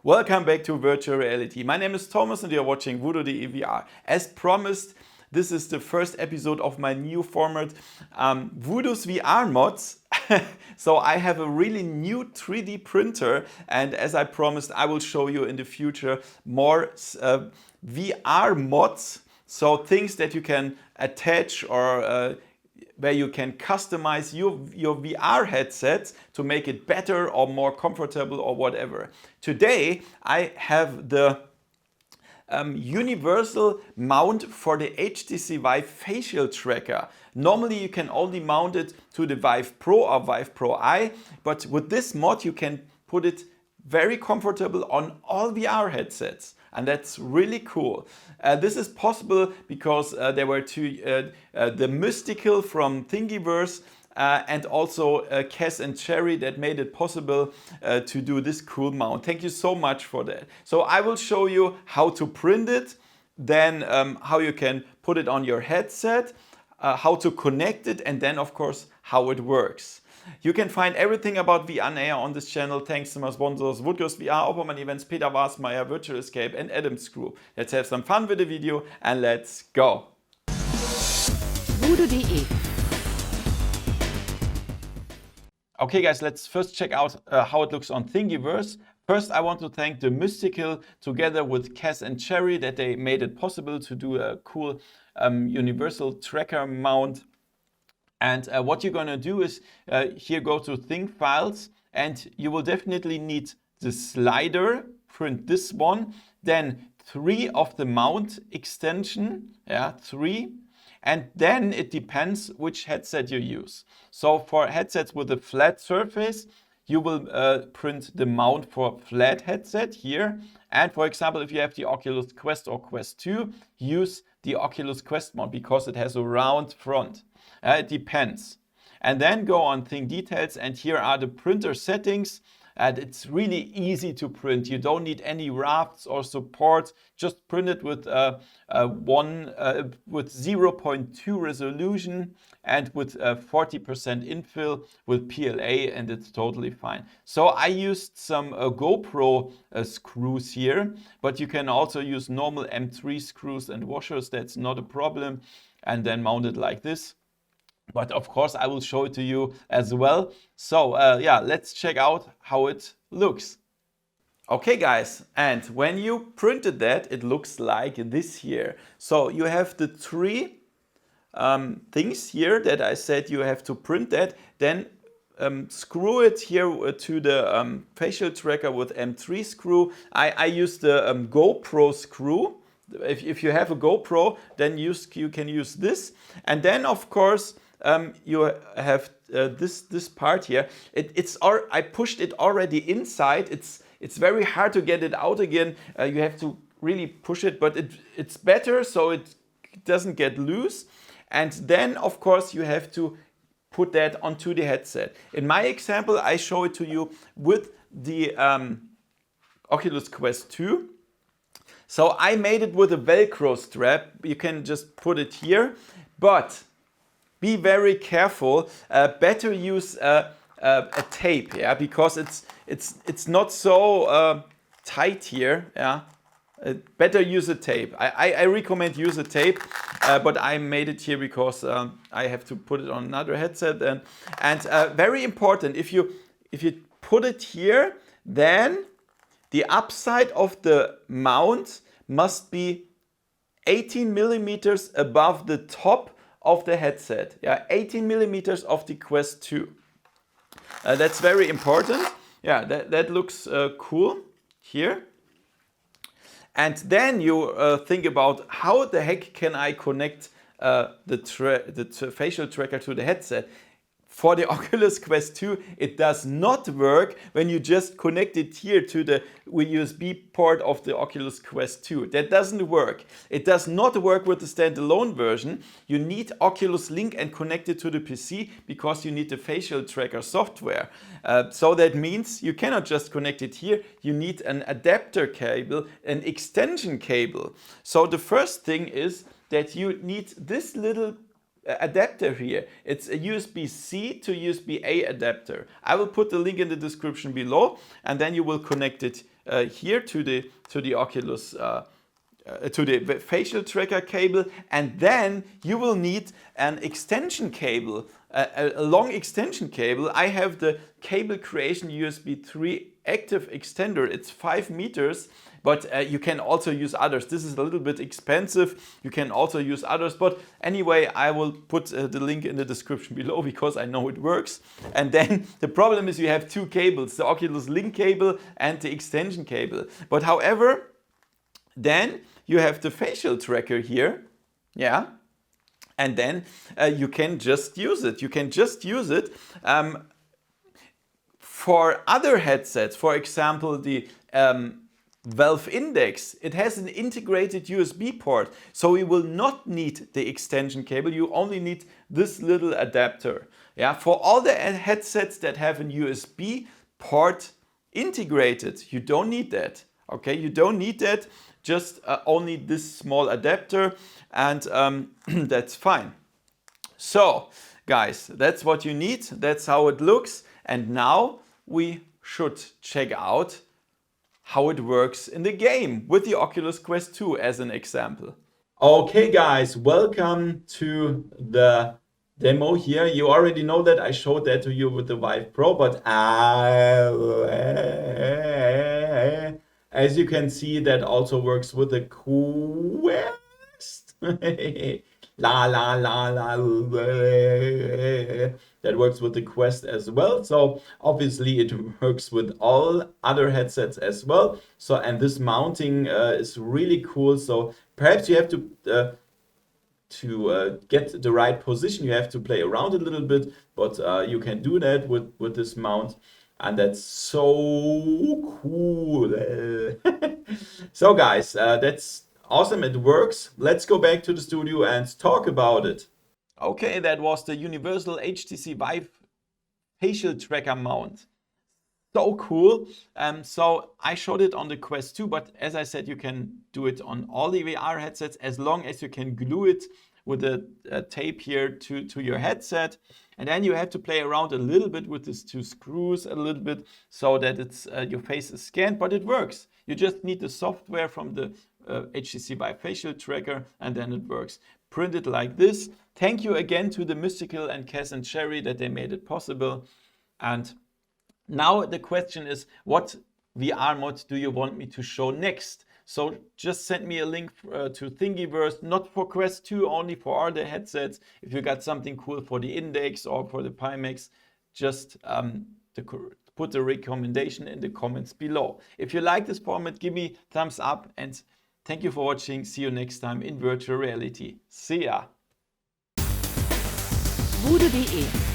Welcome back to Virtual Reality. My name is Thomas and you're watching VoodooDE VR. As promised, this is the first episode of my new format, Voodoo's VR mods. So I have a really new 3D printer, and as I promised, I will show you in the future more VR mods. So things that you can attach or where you can customize your VR headsets to make it better or more comfortable or whatever. Today I have the universal mount for the HTC Vive Facial Tracker. Normally you can only mount it to the Vive Pro or Vive Pro I, but with this mod you can put it very comfortable on all VR headsets. And that's really cool. This is possible because there were the Mystical from Thingiverse and also Cass and Cherry that made it possible to do this cool mount. Thank you so much for that. So I will show you how to print it, then how you can put it on your headset, how to connect it, and then of course how it works. You can find everything about VR on this channel thanks to my sponsors Woodcast VR, Opperman Events, Peter Wasmeyer, Virtual Escape and Adam's Crew. Let's have some fun with the video and let's go! VoodooDE. Okay guys, let's first check out how it looks on Thingiverse. First, I want to thank the Mystical together with Cass and Cherry that they made it possible to do a cool universal tracker mount. And what you're going to do is here go to Thing Files, and you will definitely need the slider, print this one, then 3 of the mount extension, 3, and then it depends which headset you use. So for headsets with a flat surface, you will print the mount for flat headset here. And for example, if you have the Oculus Quest or Quest 2, use the Oculus Quest mount because it has a round front. It depends. And then go on Thing Details, and here are the printer settings. And it's really easy to print. You don't need any rafts or support. Just print it with with 0.2 resolution and with 40% infill with PLA, and it's totally fine. So I used some GoPro screws here, but you can also use normal M3 screws and washers. That's not a problem. And then mount it like this. But of course, I will show it to you as well. So yeah, let's check out how it looks. Okay guys, and when you printed that, it looks like this here. So you have the 3 things here that I said you have to print that. Then screw it here to the facial tracker with M3 screw. I use the GoPro screw. If you have a GoPro, then you can use this. And then of course, you have this part here. I pushed it already inside. It's very hard to get it out again. You have to really push it, but it's better so it doesn't get loose. And then of course you have to put that onto the headset. In my example, I show it to you with the Oculus Quest 2. So I made it with a Velcro strap. You can just put it here, but be very careful. Better use a tape, because it's not so tight here. Better use a tape. I recommend use a tape, but I made it here because I have to put it on another headset. And very important, if you put it here, then the upside of the mount must be 18 millimeters above the top of the headset. 18 millimeters of the Quest 2. That's very important. That looks cool here. And then you think about how the heck can I connect the facial tracker to the headset. For the Oculus Quest 2, it does not work when you just connect it here to the USB port of the Oculus Quest 2. That doesn't work. It does not work with the standalone version. You need Oculus Link and connect it to the PC because you need the facial tracker software. So that means you cannot just connect it here. You need an adapter cable, an extension cable. So the first thing is that you need this little adapter here. It's a USB-C to USB-A adapter. I will put the link in the description below, and then you will connect it here to the Oculus to the facial tracker cable, and then you will need an extension cable, a long extension cable. I have the Cable Creation USB 3 active extender. It's 5 meters, but you can also use others. This is a little bit expensive. You can also use others, but anyway, I will put the link in the description below because I know it works. And then the problem is you have two cables, the Oculus Link cable and the extension cable. But however, then you have the facial tracker here, yeah, and then you can just use it. You can just use it for other headsets. For example, the Valve Index. It has an integrated USB port, so you will not need the extension cable. You only need this little adapter. Yeah, for all the headsets that have a USB port integrated, you don't need that. Okay, you don't need that. Just only this small adapter, and that's fine. So guys, that's what you need. That's how it looks. And now we should check out how it works in the game with the Oculus Quest 2 as an example. Okay guys, welcome to the demo here. You already know that I showed that to you with the Vive Pro, but as you can see, that also works with the Quest. La la la la. That works with the Quest as well. So obviously it works with all other headsets as well. So, and this mounting is really cool. So perhaps you have to get the right position. You have to play around a little bit, but you can do that with this mount. And that's so cool. So guys, that's awesome. It works. Let's go back to the studio and talk about it. Okay, that was the universal HTC Vive Facial Tracker mount. So cool. So I showed it on the Quest 2, but as I said, you can do it on all the VR headsets as long as you can glue it with a tape here to your headset. And then you have to play around a little bit with these two screws a little bit so that it's your face is scanned, but it works. You just need the software from the HTC Vive Facial Tracker, and then it works. Print it like this. Thank you again to the Mystical and Cass and Cherry that they made it possible. And now the question is, what VR mod do you want me to show next? So just send me a link to Thingiverse, not for Quest 2, only for other headsets. If you got something cool for the Index or for the Pimax, just put a recommendation in the comments below. If you like this format, give me thumbs up, and thank you for watching. See you next time in virtual reality. See ya! VoodooDE